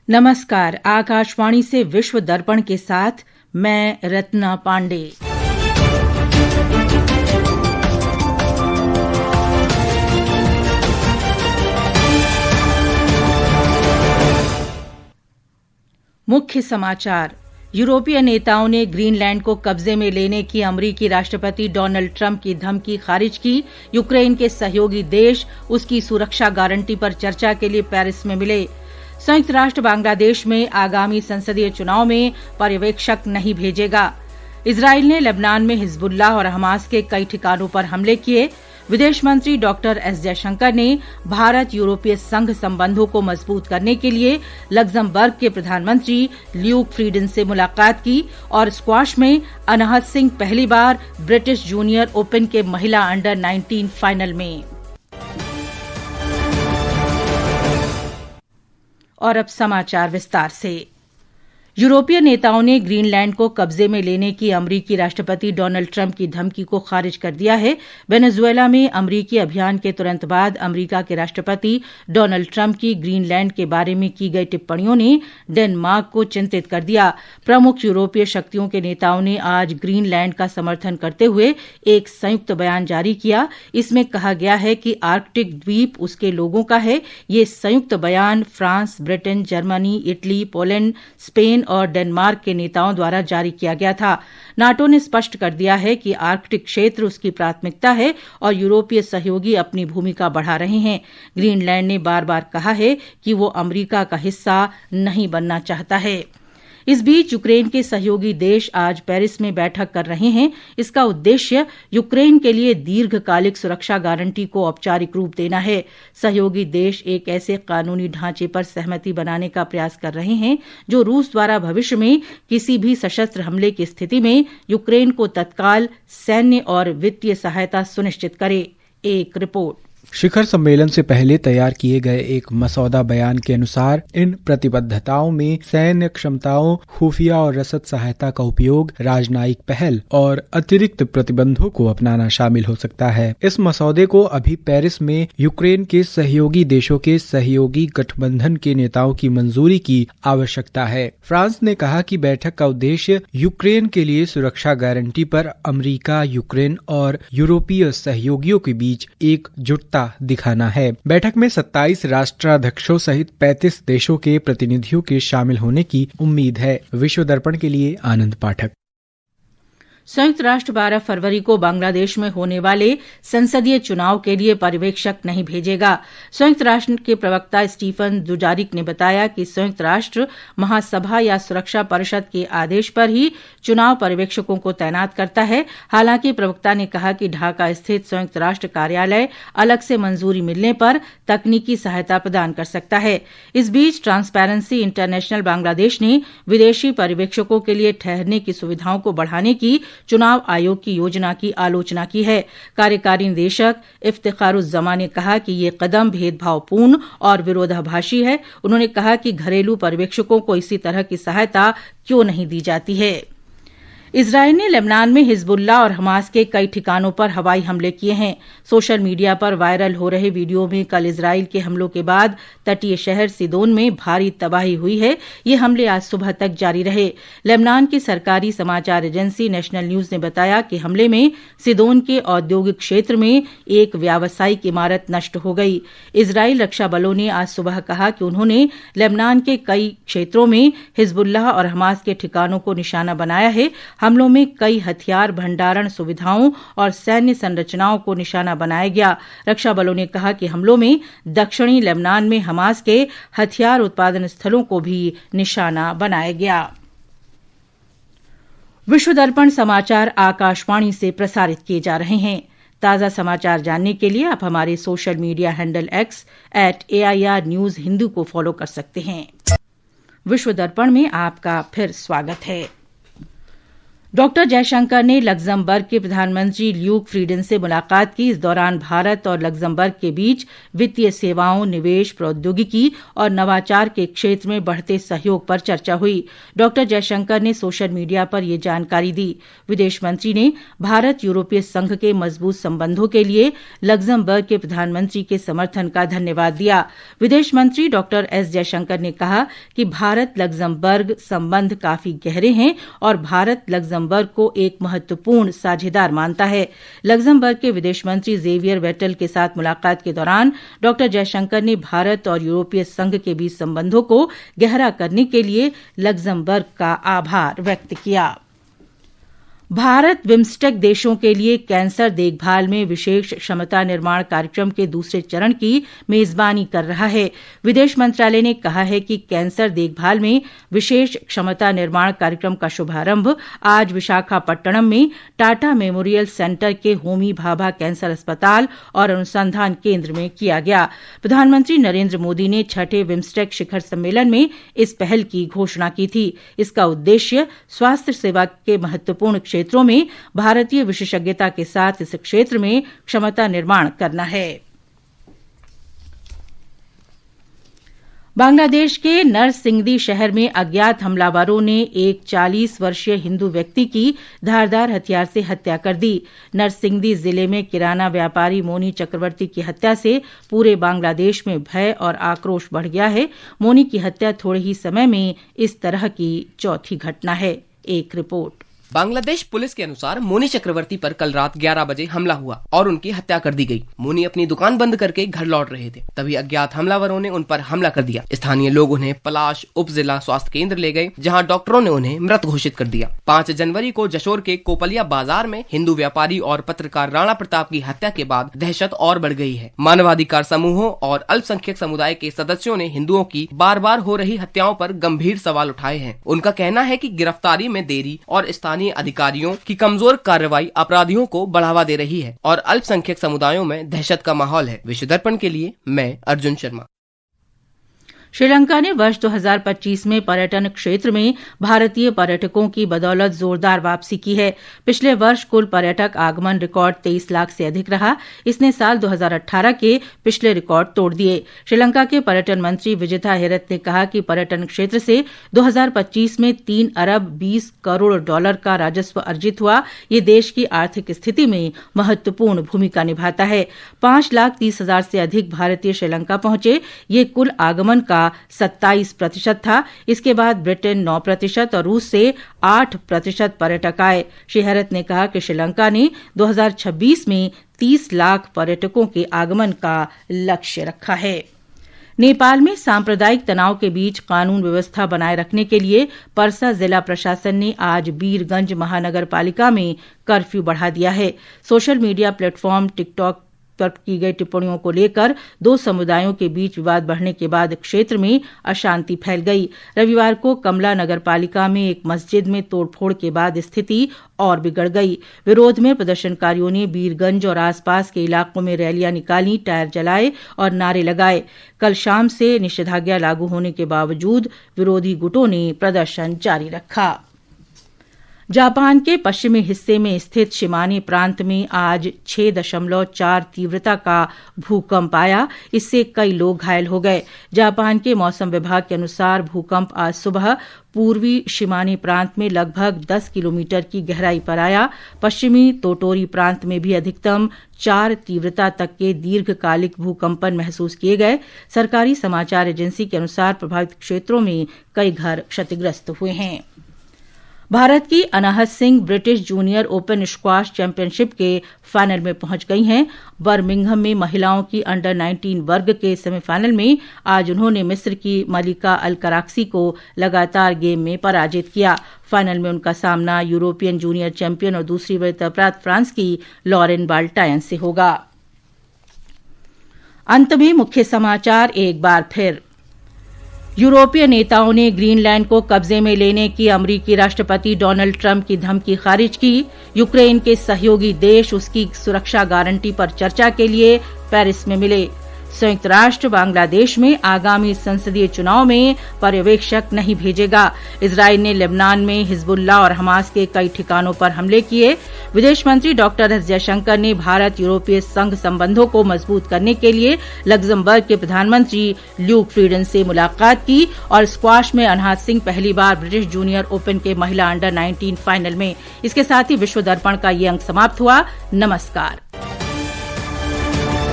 नमस्कार। आकाशवाणी से विश्व दर्पण के साथ मैं रत्ना पांडे। मुख्य समाचार। यूरोपीय नेताओं ने ग्रीनलैंड को कब्जे में लेने की अमेरिकी राष्ट्रपति डोनाल्ड ट्रंप की धमकी खारिज की। यूक्रेन के सहयोगी देश उसकी सुरक्षा गारंटी पर चर्चा के लिए पेरिस में मिले। संयुक्त राष्ट्र बांग्लादेश में आगामी संसदीय चुनाव में पर्यवेक्षक नहीं भेजेगा। इजराइल ने लेबनान में हिजबुल्लाह और हमास के कई ठिकानों पर हमले किए। विदेश मंत्री डॉक्टर एस जयशंकर ने भारत यूरोपीय संघ संबंधों को मजबूत करने के लिए लग्जमबर्ग के प्रधानमंत्री ल्यूक फ्रीडन से मुलाकात की। और स्क्वाश में अनाहत सिंह पहली बार ब्रिटिश जूनियर ओपन के महिला अंडर 19 फाइनल में। और अब समाचार विस्तार से। यूरोपीय नेताओं ने ग्रीनलैंड को कब्जे में लेने की अमेरिकी राष्ट्रपति डोनाल्ड ट्रंप की धमकी को खारिज कर दिया है। वेनेजुएला में अमेरिकी अभियान के तुरंत बाद अमेरिका के राष्ट्रपति डोनाल्ड ट्रंप की ग्रीनलैंड के बारे में की गई टिप्पणियों ने डेनमार्क को चिंतित कर दिया। प्रमुख यूरोपीय शक्तियों के नेताओं ने आज ग्रीनलैंड का समर्थन करते हुए एक संयुक्त बयान जारी किया। इसमें कहा गया है कि आर्कटिक द्वीप उसके लोगों का है। ये संयुक्त बयान France, Britain, Germany, Italy, Poland, Spain और डेनमार्क के नेताओं द्वारा जारी किया गया था। नाटो ने स्पष्ट कर दिया है कि आर्कटिक क्षेत्र उसकी प्राथमिकता है और यूरोपीय सहयोगी अपनी भूमिका बढ़ा रहे हैं। ग्रीनलैंड ने बार बार कहा है कि वो अमेरिका का हिस्सा नहीं बनना चाहता है। इस बीच यूक्रेन के सहयोगी देश आज पेरिस में बैठक कर रहे हैं। इसका उद्देश्य यूक्रेन के लिए दीर्घकालिक सुरक्षा गारंटी को औपचारिक रूप देना है। सहयोगी देश एक ऐसे कानूनी ढांचे पर सहमति बनाने का प्रयास कर रहे हैं जो रूस द्वारा भविष्य में किसी भी सशस्त्र हमले की स्थिति में यूक्रेन को तत्काल सैन्य और वित्तीय सहायता सुनिश्चित करे। एक रिपोर्ट। शिखर सम्मेलन से पहले तैयार किए गए एक मसौदा बयान के अनुसार इन प्रतिबद्धताओं में सैन्य क्षमताओं, खुफिया और रसद सहायता का उपयोग, राजनयिक पहल और अतिरिक्त प्रतिबंधों को अपनाना शामिल हो सकता है। इस मसौदे को अभी पेरिस में यूक्रेन के सहयोगी देशों के सहयोगी गठबंधन के नेताओं की मंजूरी की आवश्यकता है। फ्रांस ने कहा कि बैठक का उद्देश्य यूक्रेन के लिए सुरक्षा गारंटी पर अमेरिका, यूक्रेन और यूरोपीय सहयोगियों के बीच एकजुटता दिखाना है। बैठक में 27 राष्ट्राध्यक्षों सहित 35 देशों के प्रतिनिधियों के शामिल होने की उम्मीद है। विश्व दर्पण के लिए आनंद पाठक। संयुक्त राष्ट्र 12 फरवरी को बांग्लादेश में होने वाले संसदीय चुनाव के लिए पर्यवेक्षक नहीं भेजेगा। संयुक्त राष्ट्र के प्रवक्ता स्टीफन दुजारिक ने बताया कि संयुक्त राष्ट्र महासभा या सुरक्षा परिषद के आदेश पर ही चुनाव पर्यवेक्षकों को तैनात करता है। हालांकि प्रवक्ता ने कहा कि ढाका स्थित संयुक्त राष्ट्र कार्यालय अलग से मंजूरी मिलने पर तकनीकी सहायता प्रदान कर सकता है। इस बीच ट्रांसपेरेंसी इंटरनेशनल बांग्लादेश ने विदेशी पर्यवेक्षकों के लिए ठहरने की सुविधाओं को बढ़ाने की चुनाव आयोग की योजना की आलोचना की है। कार्यकारी निदेशक इफ्तिखारुज्जमा ने कहा कि ये कदम भेदभावपूर्ण और विरोधाभासी है। उन्होंने कहा कि घरेलू पर्यवेक्षकों को इसी तरह की सहायता क्यों नहीं दी जाती है। इजराइल ने लेबनान में हिजबुल्लाह और हमास के कई ठिकानों पर हवाई हमले किए हैं। सोशल मीडिया पर वायरल हो रहे वीडियो में कल इजराइल के हमलों के बाद तटीय शहर सिदोन में भारी तबाही हुई है। ये हमले आज सुबह तक जारी रहे। लेबनान की सरकारी समाचार एजेंसी नेशनल न्यूज ने बताया कि हमले में सिदोन के औद्योगिक क्षेत्र में एक व्यावसायिक इमारत नष्ट हो गई। इजराइल रक्षा बलों ने आज सुबह कहा कि उन्होंने लेबनान के कई क्षेत्रों में हिजबुल्लाह और हमास के ठिकानों को निशाना बनाया है। हमलों में कई हथियार भंडारण सुविधाओं और सैन्य संरचनाओं को निशाना बनाया गया। रक्षा बलों ने कहा कि हमलों में दक्षिणी लेबनान में हमास के हथियार उत्पादन स्थलों को भी निशाना बनाया गया। विश्व दर्पण समाचार आकाशवाणी से प्रसारित किए जा रहे हैं। ताज़ा समाचार जानने के लिए आप हमारे social media handle X @AIR News Hindi को फॉलो कर सकते हैं। विश्व दर्पण में आपका फिर स्वागत है। डॉक्टर जयशंकर ने लग्जमबर्ग के प्रधानमंत्री ल्यूक फ्रीडन से मुलाकात की। इस दौरान भारत और लग्जमबर्ग के बीच वित्तीय सेवाओं, निवेश, प्रौद्योगिकी और नवाचार के क्षेत्र में बढ़ते सहयोग पर चर्चा हुई। डॉक्टर जयशंकर ने सोशल मीडिया पर यह जानकारी दी। विदेश मंत्री ने भारत यूरोपीय संघ के मजबूत संबंधों के लिए लग्जमबर्ग के प्रधानमंत्री के समर्थन का धन्यवाद दिया। विदेश मंत्री डॉक्टर एस जयशंकर ने कहा कि भारत लग्जमबर्ग संबंध काफी गहरे हैं और भारत लग्जमबर्ग को एक महत्वपूर्ण साझेदार मानता है। लग्जमबर्ग के विदेश मंत्री जेवियर वेटल के साथ मुलाकात के दौरान डॉक्टर जयशंकर ने भारत और यूरोपीय संघ के बीच संबंधों को गहरा करने के लिए लग्जमबर्ग का आभार व्यक्त किया। भारत बिम्स्टेक देशों के लिए कैंसर देखभाल में विशेष क्षमता निर्माण कार्यक्रम के दूसरे चरण की मेजबानी कर रहा है। विदेश मंत्रालय ने कहा है कि कैंसर देखभाल में विशेष क्षमता निर्माण कार्यक्रम का शुभारंभ आज विशाखापट्टनम में टाटा मेमोरियल सेंटर के होमी भाभा कैंसर अस्पताल और अनुसंधान केंद्र में किया गया। प्रधानमंत्री नरेंद्र मोदी ने छठे बिम्स्टेक शिखर सम्मेलन में इस पहल की घोषणा की थी। इसका उद्देश्य स्वास्थ्य सेवा के महत्वपूर्ण क्षेत्रों में भारतीय विशेषज्ञता के साथ इस क्षेत्र में क्षमता निर्माण करना है। बांग्लादेश के नरसिंगदी शहर में अज्ञात हमलावरों ने एक 40 वर्षीय हिंदू व्यक्ति की धारदार हथियार से हत्या कर दी। नरसिंगदी जिले में किराना व्यापारी मोनी चक्रवर्ती की हत्या से पूरे बांग्लादेश में भय और आक्रोश बढ़ गया है। मोनी की हत्या थोड़े ही समय में इस तरह की चौथी घटना है। एक रिपोर्ट। बांग्लादेश पुलिस के अनुसार मोनी चक्रवर्ती पर कल रात 11 बजे हमला हुआ और उनकी हत्या कर दी गई। मोनी अपनी दुकान बंद करके घर लौट रहे थे, तभी अज्ञात हमलावरों ने उन पर हमला कर दिया। स्थानीय लोग उन्हें पलाश उप जिला स्वास्थ्य केंद्र ले गए, जहां डॉक्टरों ने उन्हें मृत घोषित कर दिया। 5 जनवरी को जशोर के कोपलिया बाजार में हिंदू व्यापारी और पत्रकार राणा प्रताप की हत्या के बाद दहशत और बढ़ गई है। मानवाधिकार समूहों और अल्पसंख्यक समुदाय के सदस्यों ने हिंदुओं की बार बार हो रही हत्याओं पर गंभीर सवाल उठाए हैं। उनका कहना है कि गिरफ्तारी में देरी और स्थानीय अधिकारियों की कमजोर कार्रवाई अपराधियों को बढ़ावा दे रही है और अल्पसंख्यक समुदायों में दहशत का माहौल है। विश्व दर्पण के लिए मैं अर्जुन शर्मा। श्रीलंका ने वर्ष 2025 में पर्यटन क्षेत्र में भारतीय पर्यटकों की बदौलत जोरदार वापसी की है। पिछले वर्ष कुल पर्यटक आगमन रिकॉर्ड 23 लाख से अधिक रहा। इसने साल 2018 के पिछले रिकॉर्ड तोड़ दिए। श्रीलंका के पर्यटन मंत्री विजिता हेरत ने कहा कि पर्यटन क्षेत्र से 2025 में 3 अरब 20 करोड़ डॉलर का राजस्व अर्जित हुआ। ये देश की आर्थिक स्थिति में महत्वपूर्ण भूमिका निभाता है। 5,30,000 से अधिक भारतीय श्रीलंका पहुंचे। ये कुल आगमन का 27% था। इसके बाद ब्रिटेन 9% और रूस से 8% पर्यटक आए। श्री हेरत ने कहा कि श्रीलंका ने 2026 में 30 लाख पर्यटकों के आगमन का लक्ष्य रखा है। नेपाल में सांप्रदायिक तनाव के बीच कानून व्यवस्था बनाए रखने के लिए पर्सा जिला प्रशासन ने आज वीरगंज महानगर पालिका में कर्फ्यू बढ़ा दिया है। सोशल मीडिया प्लेटफॉर्म टिकटॉक पर की गई टिप्पणियों को लेकर 2 समुदायों के बीच विवाद बढ़ने के बाद क्षेत्र में अशांति फैल गई। रविवार को कमला नगर पालिका में एक मस्जिद में तोड़फोड़ के बाद स्थिति और बिगड़ गई। विरोध में प्रदर्शनकारियों ने वीरगंज और आसपास के इलाकों में रैलियां निकाली, टायर जलाए और नारे लगाए। कल शाम से निषेधाज्ञा लागू होने के बावजूद विरोधी गुटों ने प्रदर्शन जारी रखा। जापान के पश्चिमी हिस्से में स्थित शिमाने प्रांत में आज 6.4 तीव्रता का भूकंप आया। इससे कई लोग घायल हो गए। जापान के मौसम विभाग के अनुसार भूकंप आज सुबह पूर्वी शिमाने प्रांत में लगभग 10 किलोमीटर की गहराई पर आया। पश्चिमी तोटोरी प्रांत में भी अधिकतम 4 तीव्रता तक के दीर्घकालिक भूकंपन महसूस किए गए। सरकारी समाचार एजेंसी के अनुसार प्रभावित क्षेत्रों में कई घर क्षतिग्रस्त हुए हैं। भारत की Anahat Singh British Junior Open squash championship के फाइनल में पहुंच गई हैं। बर्मिंघम में महिलाओं की अंडर 19 वर्ग के सेमीफाइनल में आज उन्होंने मिस्र की मलिका अल कराक्सी को लगातार गेम में पराजित किया। फाइनल में उनका सामना यूरोपियन जूनियर चैंपियन और दूसरी वरीयता प्राप्त फ्रांस की लॉरेन बाल्टायन से होगा। अंत में मुख्य समाचार एक बार फिर। यूरोपीय नेताओं ने ग्रीनलैंड को कब्जे में लेने की अमेरिकी राष्ट्रपति डोनाल्ड ट्रंप की धमकी खारिज की। यूक्रेन के सहयोगी देश उसकी सुरक्षा गारंटी पर चर्चा के लिए पेरिस में मिले। संयुक्त राष्ट्र बांग्लादेश में आगामी संसदीय चुनाव में पर्यवेक्षक नहीं भेजेगा। इजराइल ने लेबनान में हिजबुल्लाह और हमास के कई ठिकानों पर हमले किए। विदेश मंत्री डॉक्टर एस जयशंकर ने भारत यूरोपीय संघ संबंधों को मजबूत करने के लिए लग्जमबर्ग के प्रधानमंत्री ल्यूक फ्रीडन से मुलाकात की और स्क्वाश में अनहाद सिंह पहली बार ब्रिटिश जूनियर ओपन के महिला अंडर 19 फाइनल में। इसके साथ ही विश्व दर्पण का ये अंक समाप्त हुआ। नमस्कार।